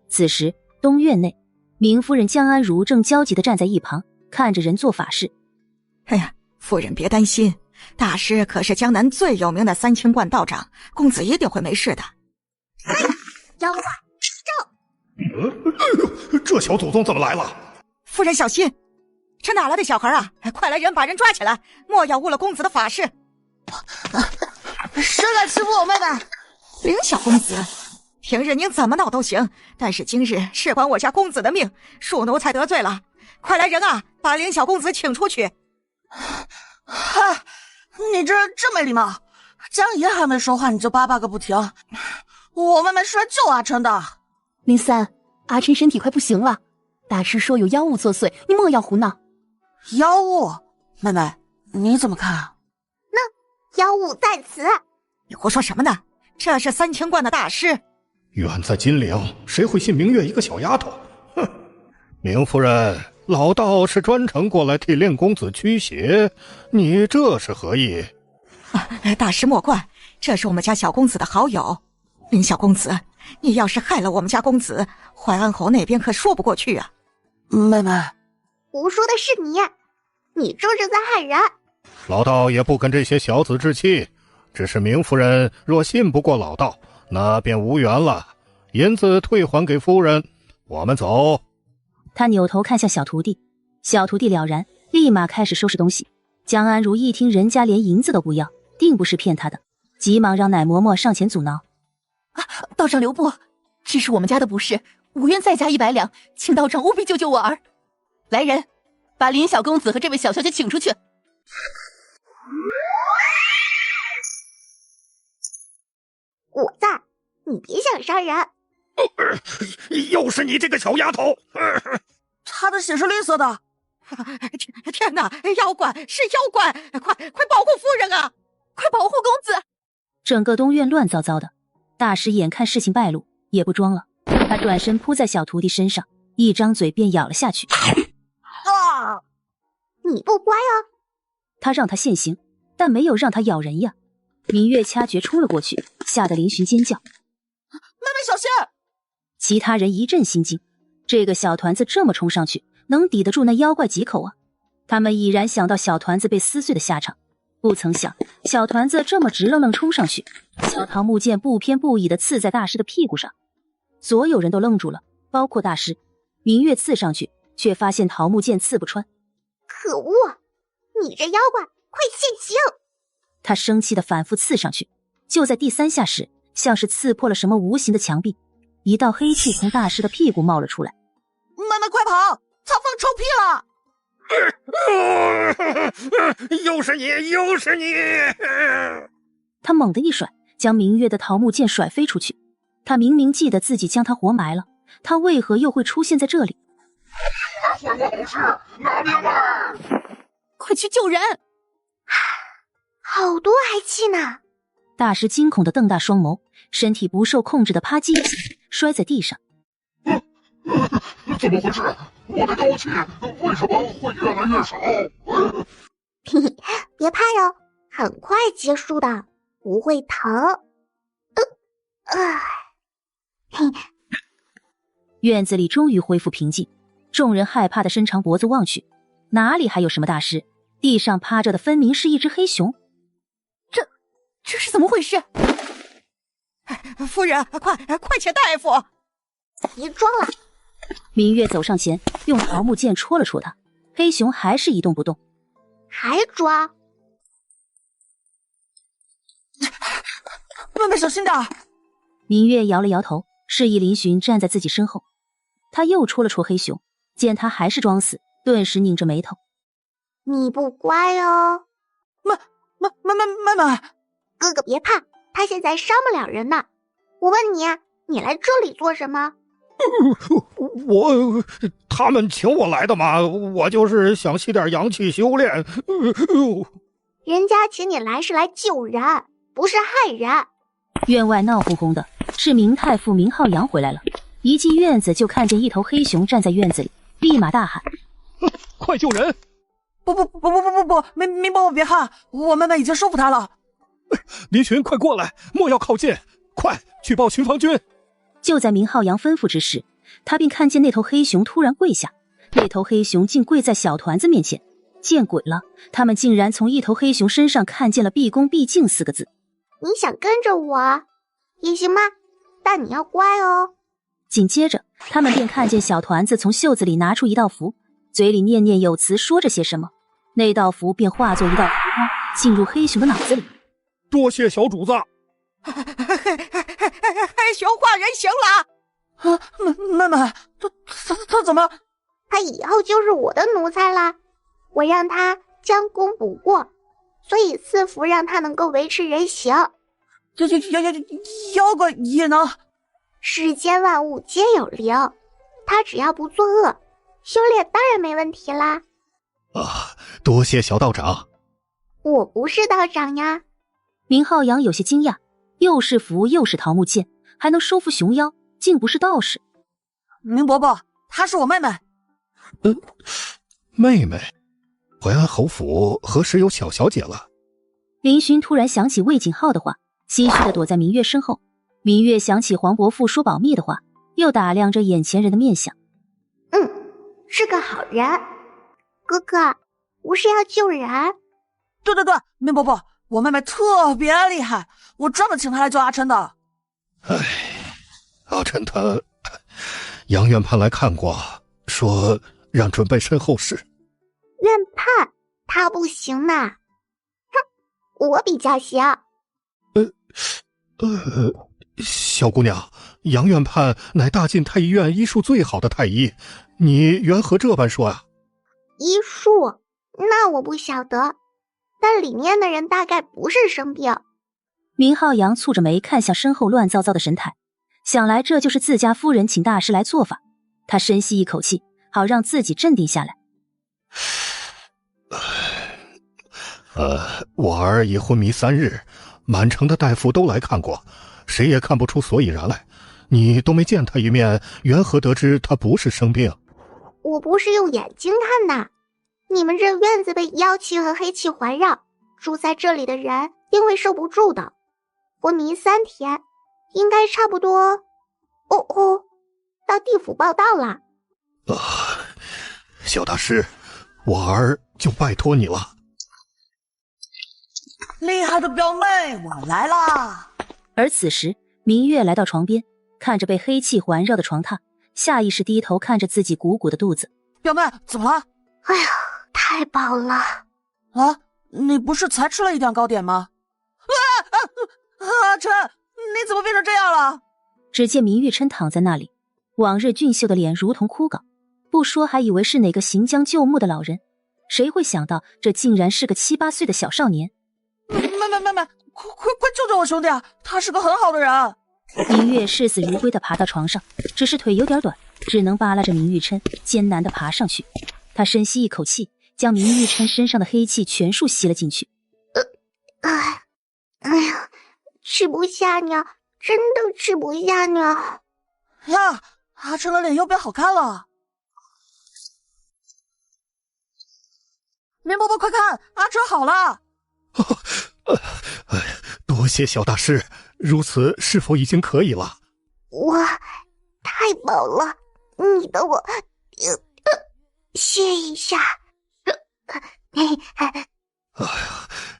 此时东院内，明夫人江安如正焦急地站在一旁，看着人做法事。哎呀，夫人别担心，大师可是江南最有名的三清观道长，公子一定会没事的。妖怪咒！这小祖宗怎么来了？夫人小心，这哪来的小孩啊？快来人把人抓起来，莫要误了公子的法事。谁敢欺负我妹妹？林小公子，平日您怎么闹都行，但是今日事关我家公子的命，恕奴才得罪了。快来人啊，把林小公子请出去。嗨，你这真没礼貌！江爷还没说话，你就叭叭个不停。我妹妹是来救阿琛的。林三，阿琛身体快不行了，大师说有妖物作祟，你莫要胡闹。妖物？妹妹，你怎么看？那妖物在此。你胡说什么呢？这是三清观的大师。远在金陵，谁会信明月一个小丫头？哼！明夫人，老道是专程过来替令公子驱邪，你这是何意？大师莫怪，这是我们家小公子的好友。林小公子，你要是害了我们家公子，淮安侯那边可说不过去啊。妹妹，胡说的是你，你这是在害人。老道也不跟这些小子置气，只是明夫人若信不过老道，那便无缘了。银子退还给夫人，我们走。他扭头看向小徒弟，小徒弟了然，立马开始收拾东西。江安如一听人家连银子都不要，定不是骗他的，急忙让奶嬷嬷上前阻挠。道长留步，这是我们家的不是，无愿再加100两，请道长务必救救我儿。来人，把林小公子和这位小小姐请出去。我在，你别想杀人。又是你这个小丫头！他的血是绿色的。天哪，妖怪是妖怪！快保护夫人啊！快保护公子！整个东院乱糟糟的，大师眼看事情败露，也不装了，他转身扑在小徒弟身上，一张嘴便咬了下去。啊！你不乖啊！他让他现形，但没有让他咬人呀。明月掐诀冲了过去，吓得林寻尖叫：“妹妹小心！”其他人一阵心惊，这个小团子这么冲上去，能抵得住那妖怪几口啊？他们已然想到小团子被撕碎的下场，不曾想，小团子这么直愣愣冲上去，小桃木剑不偏不倚地刺在大师的屁股上。所有人都愣住了，包括大师。明月刺上去，却发现桃木剑刺不穿。可恶！你这妖怪，快现形！他生气地反复刺上去，就在第3下时，像是刺破了什么无形的墙壁，一道黑气从大师的屁股冒了出来。慢慢快跑！曹凤臭屁了！又是你，又是你！他猛地一甩，将明月的桃木剑甩飞出去。他明明记得自己将他活埋了，他为何又会出现在这里？还还我好事，拿命来！快去救人！好多黑气呢！大师惊恐地瞪大双眸，身体不受控制地啪叽一起摔在地上。怎么回事？我的高气为什么会越来越少？别怕哟，很快结束的，不会疼。院子里终于恢复平静，众人害怕地伸长脖子望去，哪里还有什么大师？地上趴着的分明是一只黑熊。这是怎么回事？夫人，快请大夫！别装了！明月走上前，用桃木剑戳了戳他，黑熊还是一动不动。还装？妹妹小心点！明月摇了摇头，示意林寻站在自己身后。他又戳了戳黑熊，见他还是装死，顿时拧着眉头。你不乖哦。妹妹，哥哥别怕，他现在伤不了人呢。我问你，你来这里做什么？他们请我来的嘛，我就是想吸点阳气修炼。人家请你来是来救人，不是害人。院外闹哄哄的，是明太傅明浩洋回来了。一进院子就看见一头黑熊站在院子里，立马大喊：快救人！不，明伯伯别怕，我妹妹已经收服他了。林寻，快过来，莫要靠近，快去报巡防军。就在明浩洋吩咐之时，他便看见那头黑熊突然跪下，那头黑熊竟跪在小团子面前。见鬼了，他们竟然从一头黑熊身上看见了毕恭毕敬4个字。你想跟着我也行吗？但你要乖哦。紧接着他们便看见小团子从袖子里拿出一道符，嘴里念念有词说着些什么，那道符便化作一道符光进入黑熊的脑子里。多谢小主子。黑熊化人形了！妹妹，他怎么？他以后就是我的奴才啦。我让他将功补过，所以赐福让他能够维持人形。妖怪也能？世间万物皆有灵，他只要不作恶，修炼当然没问题啦。多谢小道长。我不是道长呀。明浩洋有些惊讶，又是符又是桃木剑，还能收服熊妖，竟不是道士。明伯伯，她是我妹妹。妹妹？淮安侯府何时有小小姐了？林寻突然想起魏景浩的话，心虚的躲在明月身后。明月想起黄伯父说保密的话，又打量着眼前人的面相。是个好人。哥哥，不是要救人？对，明伯伯，我妹妹特别厉害，我专门请她来救阿琛的。阿琛他杨院判来看过，说让准备身后事。院判他不行呐。哼，我比较行。小姑娘，杨院判乃大晋太医院医术最好的太医，你缘何这般说啊？医术？那我不晓得，但里面的人大概不是生病。明浩洋蹙着眉看向身后乱糟糟的神态，想来这就是自家夫人请大师来做法。他深吸一口气，好让自己镇定下来。我儿已昏迷3日，满城的大夫都来看过，谁也看不出所以然来。你都没见他一面，缘何得知他不是生病？我不是用眼睛看的，你们这院子被妖气和黑气环绕，住在这里的人定会受不住的。昏迷3天，应该差不多。到地府报到了。小大师，我儿就拜托你了。厉害的表妹，我来啦！而此时，明月来到床边，看着被黑气环绕的床榻，下意识低头看着自己鼓鼓的肚子。表妹，怎么了？哎呀，太饱了！啊，你不是才吃了一点糕点吗？阿琛，你怎么变成这样了？只见明玉琛躺在那里，往日俊秀的脸如同枯槁，不说还以为是哪个行将就木的老人，谁会想到这竟然是个7、8岁的小少年。妹，快救救我兄弟啊！他是个很好的人。明月视死如归地爬到床上，只是腿有点短，只能扒拉着明玉琛艰难地爬上去。他深吸一口气，将明玉琛身上的黑气全数吸了进去。哎呀，吃不下呢，真的吃不下呢。呀，阿琛的脸又变好看了。明伯伯，快看，阿琛好了。多谢小大师，如此是否已经可以了？我太饱了，你等我歇一下。哎呀，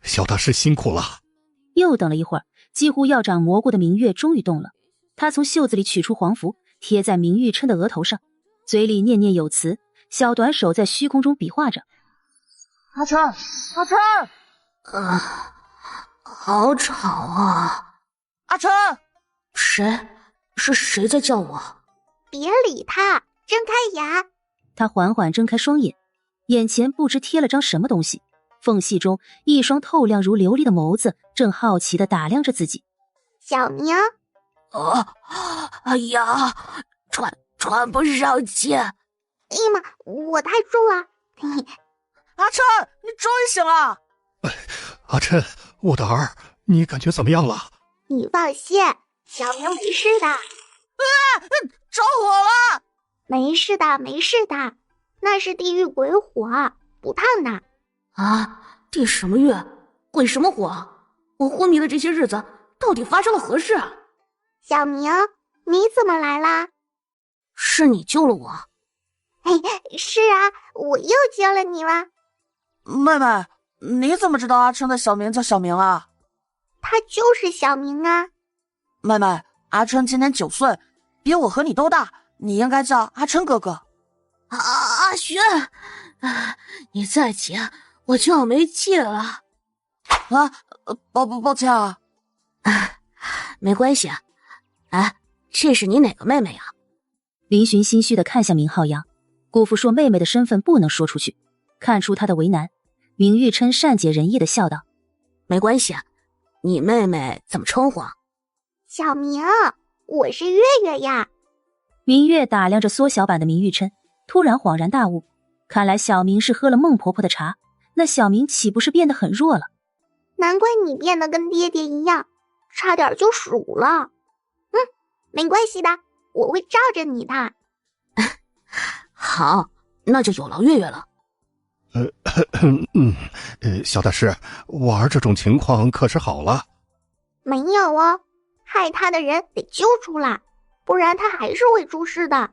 小大师辛苦了。又等了一会儿，几乎要长蘑菇的明月终于动了。他从袖子里取出黄符，贴在明玉琛的额头上，嘴里念念有词，小短手在虚空中比划着。阿琛，阿琛！好吵啊！阿琛，是谁在叫我？别理他，睁开眼。他缓缓睁开双眼，眼前不知贴了张什么东西，缝隙中一双透亮如琉璃的眸子正好奇地打量着自己。小明，哎呀，喘不上气。哎呀妈，我太重了。阿琛，你终于醒了。阿琛，我的儿，你感觉怎么样了？你放心，小明没事的。着火了！没事的，那是地狱鬼火，不烫的。啊，地什么狱？鬼什么火？我昏迷的这些日子，到底发生了何事啊？小明，你怎么来啦？是你救了我。是啊，我又救了你了。妹妹，你怎么知道阿琛的小名叫小明啊？他就是小明啊。妹妹，阿琛今年9岁，比我和你都大，你应该叫阿琛哥哥。阿轩，你再急，我就要没气了。抱歉啊。没关系。哎，这是你哪个妹妹啊？林寻心虚地看向明浩洋，姑父说妹妹的身份不能说出去，看出他的为难，明玉琛善解人意地笑道：没关系，你妹妹怎么称呼啊？小明，我是月月呀。明月打量着缩小版的明玉琛，突然恍然大悟，看来小明是喝了孟婆婆的茶，那小明岂不是变得很弱了？难怪你变得跟爹爹一样，差点就数了。没关系的，我会罩着你的。好，那就有劳月月了。小大师，我儿这种情况可是好了？没有哦，害他的人得救出来，不然他还是会出事的。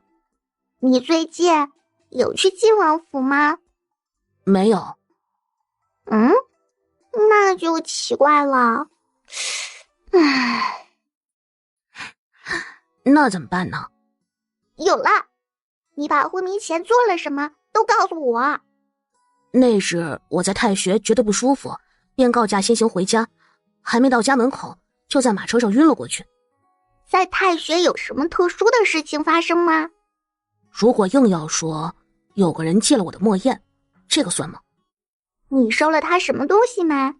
你最近有去晋王府吗？没有。那就奇怪了。那怎么办呢？有了，你把昏迷前做了什么都告诉我。那时我在太学觉得不舒服，便告假先行回家，还没到家门口就在马车上晕了过去。在太学有什么特殊的事情发生吗？如果硬要说，有个人借了我的墨砚，这个算吗？你收了他什么东西吗？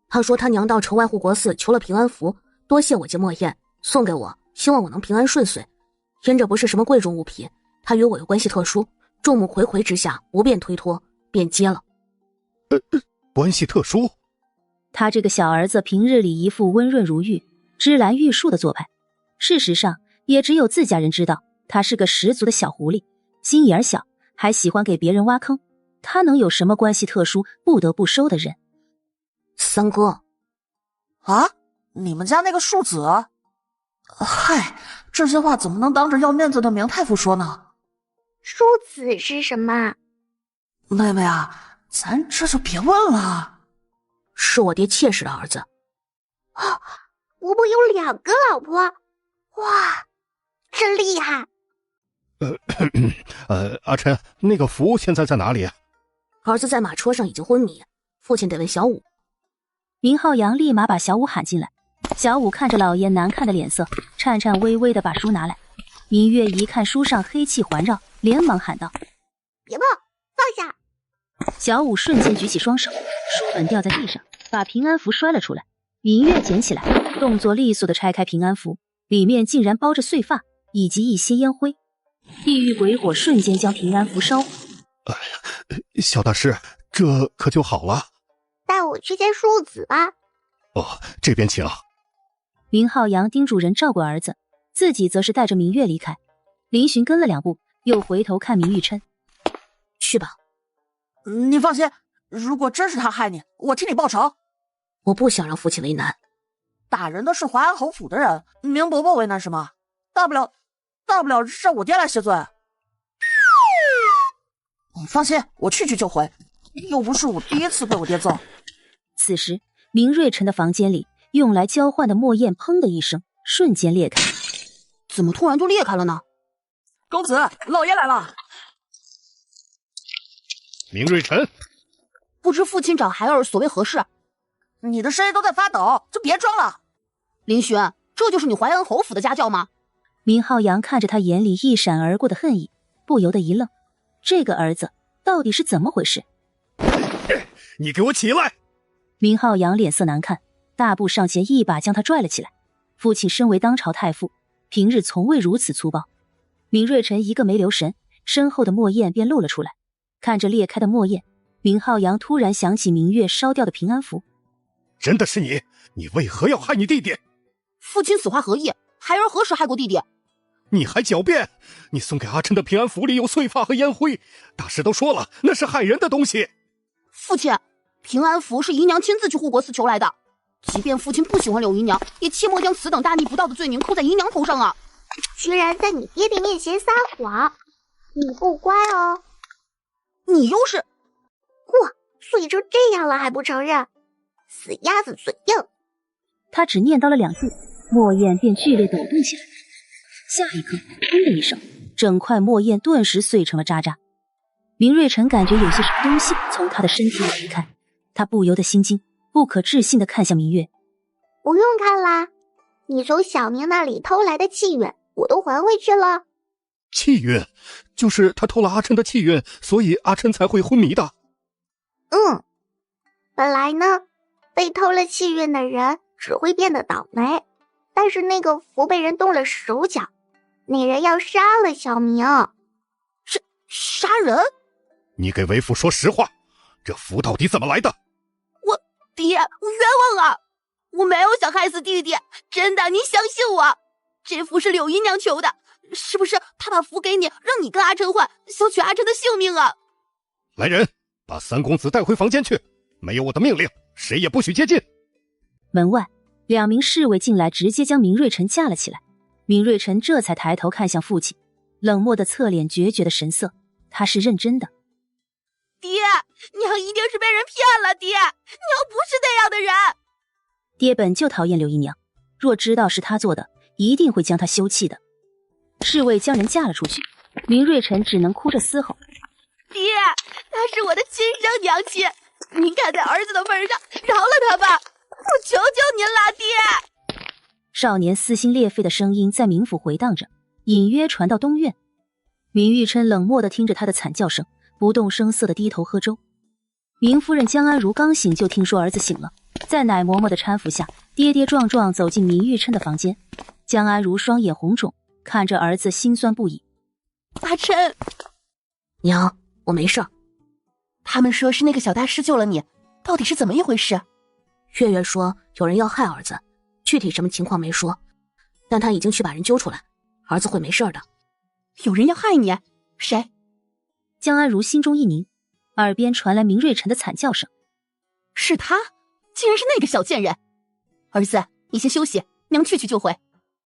他说他娘到城外护国寺求了平安符，多谢我借墨砚送给我，希望我能平安顺遂。因这不是什么贵重物品，他与我又关系特殊，众目睽睽之下不便推脱，便接了。关系特殊？他这个小儿子平日里一副温润如玉、芝兰玉树的做派，事实上也只有自家人知道，他是个十足的小狐狸，心眼小，还喜欢给别人挖坑。他能有什么关系特殊不得不收的人？三哥。啊？你们家那个庶子？嗨，这些话怎么能当着要面子的明太傅说呢？庶子是什么？妹妹啊，咱这就别问了。是我爹妾室的儿子。啊，伯伯有2个老婆，哇，真厉害！阿琛，那个福现在在哪里？儿子在马车上已经昏迷，父亲得问小五。明浩洋立马把小五喊进来。小五看着老爷难看的脸色，颤颤巍巍地把书拿来。明月一看书上黑气环绕，连忙喊道：“别碰，放下！”小五瞬间举起双手，书本掉在地上，把平安符摔了出来。明月捡起来，动作利索地拆开平安符，里面竟然包着碎发以及一些烟灰。地狱鬼火瞬间将平安符烧毁。小大师，这可就好了。带我去见庶子吧。哦，这边请。明浩洋叮嘱人照顾儿子，自己则是带着明月离开。林寻跟了2步，又回头看明玉琛：“去吧。”你放心，如果真是他害你，我替你报仇。我不想让父亲为难。打人的是淮安侯府的人，明伯伯为难什么？大不了让我爹来谢罪。放心，我去就回，又不是我第一次被我爹揍。此时，明瑞辰的房间里，用来交换的墨砚砰的一声，瞬间裂开。怎么突然就裂开了呢？公子，老爷来了。明瑞辰，不知父亲找孩儿所谓何事？你的声音都在发抖，就别装了。林寻，这就是你淮安侯府的家教吗？明浩洋看着他眼里一闪而过的恨意，不由得一愣。这个儿子到底是怎么回事？你给我起来！明浩洋脸色难看，大步上前，一把将他拽了起来。父亲身为当朝太傅，平日从未如此粗暴。明瑞辰一个没留神，身后的墨砚便露了出来。看着裂开的墨砚，明浩洋突然想起明月烧掉的平安符。真的是你？你为何要害你弟弟？父亲此话何意？孩儿何时害过弟弟？你还狡辩！你送给阿琛的平安符里有碎发和烟灰，大师都说了，那是害人的东西。父亲，平安符是姨娘亲自去护国寺求来的，即便父亲不喜欢柳姨娘，也切莫将此等大逆不道的罪名扣在姨娘头上啊！居然在你爹爹面前撒谎，你不乖哦。你又是……哇，所以就这样了还不承认，死鸭子嘴硬。他只念叨了2句，墨砚便剧烈抖动起来。下一刻，砰的一声，整块墨砚顿时碎成了渣渣。明瑞辰感觉有些什么东西从他的身体里离开，他不由得心惊，不可置信地看向明月。不用看啦，你从小明那里偷来的气运，我都还回去了。气运？就是他偷了阿琛的气运，所以阿琛才会昏迷的。本来呢，被偷了气运的人只会变得倒霉，但是那个符被人动了手脚，那人要杀了小明。杀人？你给为父说实话，这符到底怎么来的？爹，我冤枉啊！我没有想害死弟弟，真的，您相信我。这符是柳姨娘求的，是不是她把符给你，让你跟阿琛换，想取阿琛的性命啊？来人，把3公子带回房间去，没有我的命令，谁也不许接近。门外2名侍卫进来，直接将明瑞辰架了起来。明瑞辰这才抬头看向父亲，冷漠的侧脸，决绝的神色，他是认真的。爹，娘一定是被人骗了，爹，娘不是那样的人。爹本就讨厌柳姨娘，若知道是他做的，一定会将他休弃的。侍卫将人架了出去，明瑞辰只能哭着嘶吼：爹，她是我的亲生娘亲，您看在儿子的份上，饶了她吧，我求求您了，爹。少年撕心裂肺的声音在冥府回荡着，隐约传到东院。明玉琛冷漠地听着他的惨叫声，不动声色地低头喝粥。明夫人江安如刚醒就听说儿子醒了，在奶嬷嬷的搀扶下，跌跌撞撞走进明玉琛的房间。江安如双眼红肿，看着儿子心酸不已。阿琛，娘，我没事。他们说是那个小大师救了你，到底是怎么一回事？月月说有人要害儿子，具体什么情况没说，但他已经去把人揪出来，儿子会没事的。有人要害你？谁？江安如心中一凝，耳边传来明瑞辰的惨叫声。是他，竟然是那个小贱人！儿子，你先休息，娘去就回。